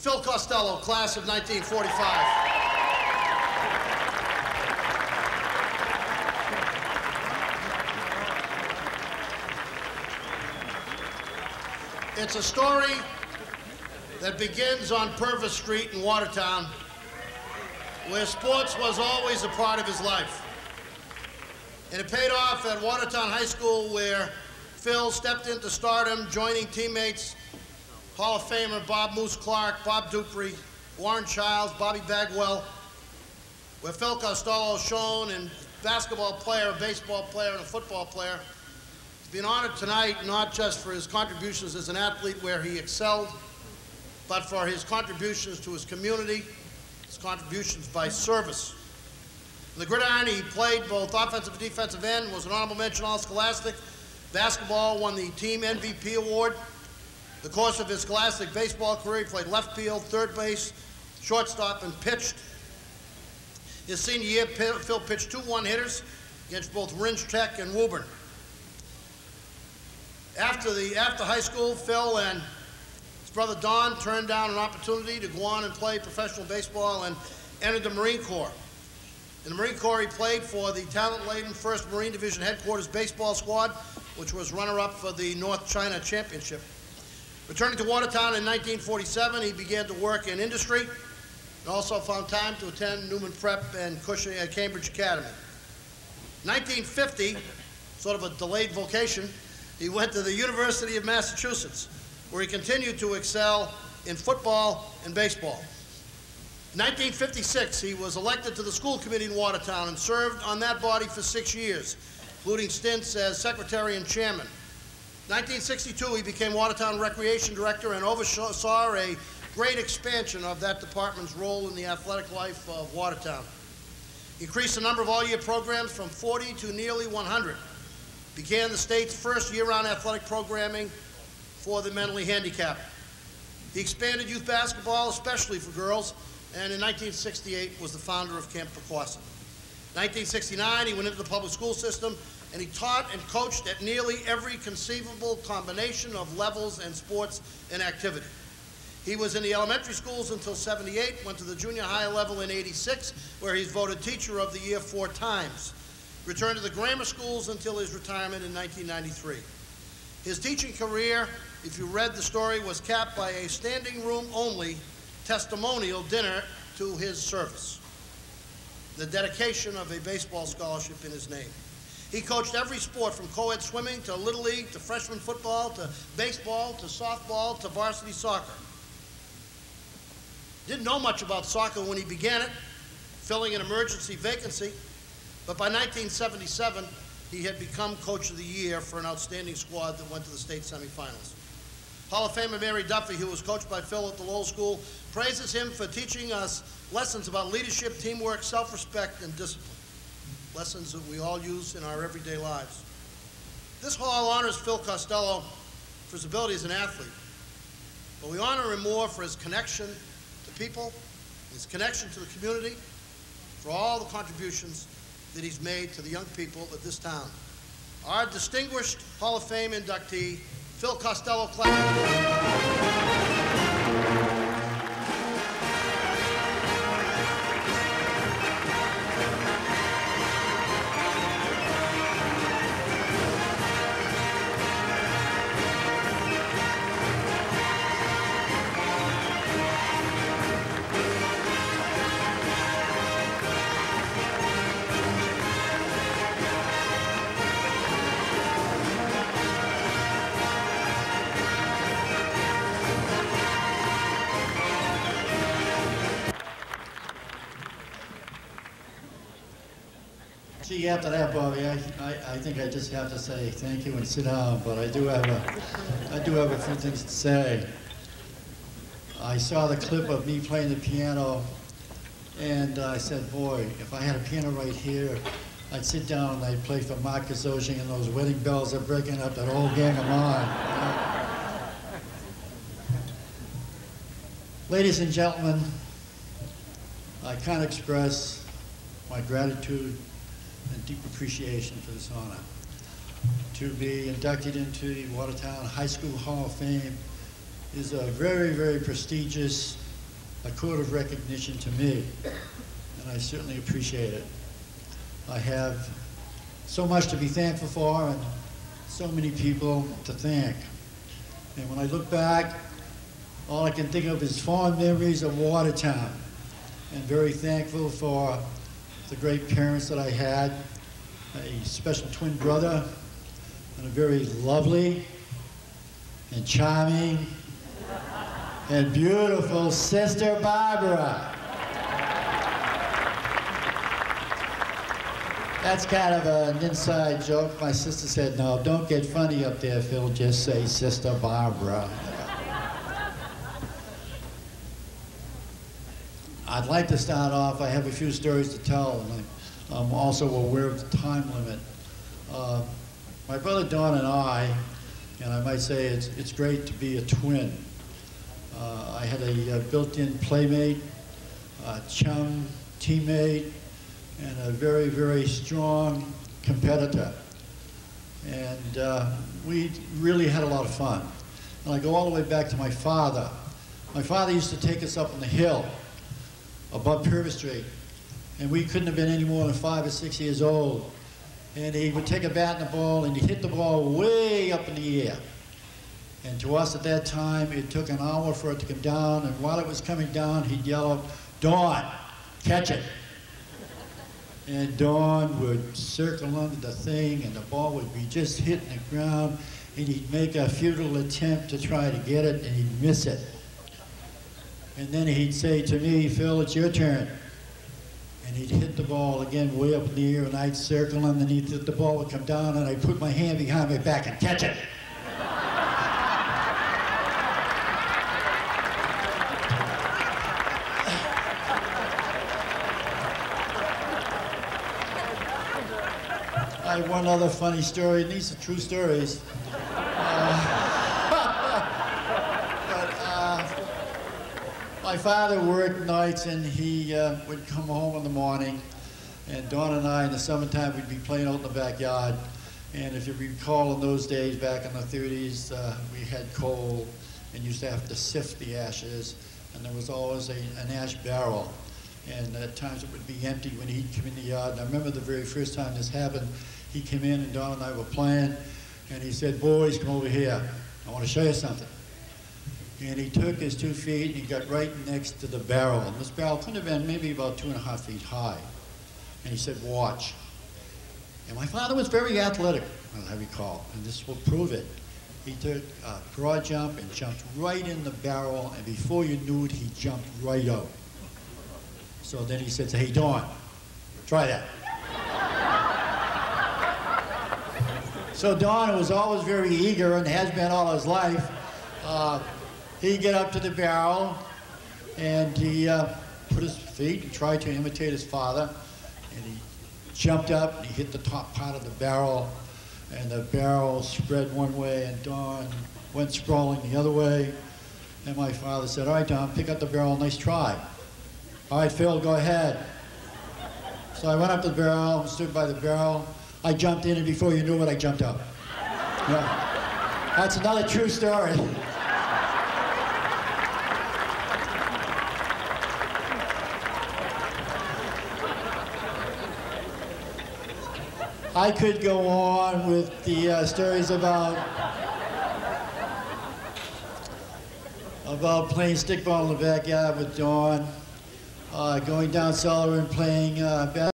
Phil Costello, class of 1945. It's a story that begins on Purvis Street in Watertown, where sports was always a part of his life. And it paid off at Watertown High School, where Phil stepped into stardom, joining teammates Hall of Famer Bob Moose Clark, Bob Dupree, Warren Childs, Bobby Bagwell, where Phil Costello shone in basketball player, a baseball player, and a football player. He's been honored tonight not just for his contributions as an athlete where he excelled, but for his contributions to his community, his contributions by service. In the gridiron, he played both offensive and defensive end, was an honorable mention All-Scholastic. Basketball, won the team MVP award. In the course of his scholastic baseball career, he played left field, third base, shortstop, and pitched. His senior year, Phil pitched 2 one-hitters against both Ringe Tech and Woburn. After high school, Phil and his brother Don turned down an opportunity to go on and play professional baseball and entered the Marine Corps. In the Marine Corps, he played for the talent-laden 1st Marine Division Headquarters baseball squad, which was runner-up for the North China Championship. Returning to Watertown in 1947, he began to work in industry and also found time to attend Newman Prep and Cambridge Academy. In 1950, sort of a delayed vocation, he went to the University of Massachusetts, where he continued to excel in football and baseball. In 1956, he was elected to the school committee in Watertown and served on that body for 6 years, including stints as secretary and chairman. In 1962, he became Watertown Recreation Director and oversaw a great expansion of that department's role in the athletic life of Watertown. He increased the number of all-year programs from 40 to nearly 100. Began the state's first year-round athletic programming for the mentally handicapped. He expanded youth basketball, especially for girls, and in 1968 was the founder of Camp Pequawson. In 1969, he went into the public school system, and he taught and coached at nearly every conceivable combination of levels and sports and activity. He was in the elementary schools until '78, went to the junior high level in '86, where he's voted Teacher of the Year 4 times. Returned to the grammar schools until his retirement in 1993. His teaching career, if you read the story, was capped by a standing room only testimonial dinner to his service, the dedication of a baseball scholarship in his name. He coached every sport from co-ed swimming to Little League to freshman football to baseball to softball to varsity soccer. Didn't know much about soccer when he began it, filling an emergency vacancy. But by 1977, he had become Coach of the Year for an outstanding squad that went to the state semifinals. Hall of Famer Mary Duffy, who was coached by Phil at the Lowell School, praises him for teaching us lessons about leadership, teamwork, self-respect, and discipline. Lessons that we all use in our everyday lives. This hall honors Phil Costello for his ability as an athlete, but we honor him more for his connection to people, his connection to the community, for all the contributions that he's made to the young people of this town. Our distinguished Hall of Fame inductee, Phil Costello. See, after that, Bobby, I think I just have to say thank you and sit down, but I do have a few things to say. I saw the clip of me playing the piano, and I said, boy, if I had a piano right here, I'd sit down and I'd play for Mark Gazosian, and those wedding bells are breaking up, that whole gang of mine. You know? Ladies and gentlemen, I can't express my gratitude and deep appreciation for this honor. To be inducted into the Watertown High School Hall of Fame is a very, very prestigious a court of recognition to me, and I certainly appreciate it. I have so much to be thankful for and so many people to thank. And when I look back, all I can think of is fond memories of Watertown, and very thankful for the great parents that I had, a special twin brother, and a very lovely and charming and beautiful sister, Barbara. That's kind of an inside joke. My sister said, no, don't get funny up there, Phil, just say Sister Barbara. I'd like to start off, I have a few stories to tell, and I'm also aware of the time limit. My brother Don and I might say it's great to be a twin. I had a built-in playmate, chum, teammate, and a very, very strong competitor. And we really had a lot of fun. And I go all the way back to my father. My father used to take us up on the hill above Purvis Street, and we couldn't have been any more than 5 or 6 years old. And he would take a bat and a ball, and he'd hit the ball way up in the air. And to us at that time, it took an hour for it to come down, and while it was coming down, he'd yell out, "Dawn, catch it." And Dawn would circle under the thing, and the ball would be just hitting the ground, and he'd make a futile attempt to try to get it, and he'd miss it. And then he'd say to me, "Phil, it's your turn." And he'd hit the ball again way up in the air, and I'd circle underneath it. The ball would come down, and I'd put my hand behind my back and catch it. I have one other funny story, and these are true stories. My father worked nights, and he would come home in the morning, and Dawn and I in the summertime we'd be playing out in the backyard. And if you recall, in those days back in the 30s, we had coal and used to have to sift the ashes, and there was always an ash barrel, and at times it would be empty when he'd come in the yard. And I remember the very first time this happened, he came in and Dawn and I were playing, and he said, "Boys, come over here. I want to show you something." And he took his 2 feet and he got right next to the barrel. And this barrel could have been maybe about 2.5 feet high. And he said, "Watch." And my father was very athletic, as I recall, and this will prove it. He took a broad jump and jumped right in the barrel, and before you knew it, he jumped right out. So then he said, "Hey, Dawn, try that." So Dawn, who was always very eager and has been all his life, he'd get up to the barrel, and he put his feet and tried to imitate his father, and he jumped up and he hit the top part of the barrel, and the barrel spread one way, and Dawn went sprawling the other way. And my father said, "All right, Dawn, pick up the barrel, nice try." "All right, Phil, go ahead." So I went up to the barrel, stood by the barrel. I jumped in, and before you knew it, I jumped out. Yeah. That's another true story. I could go on with the stories about playing stickball in the backyard with Dawn, going down cellar and playing basketball.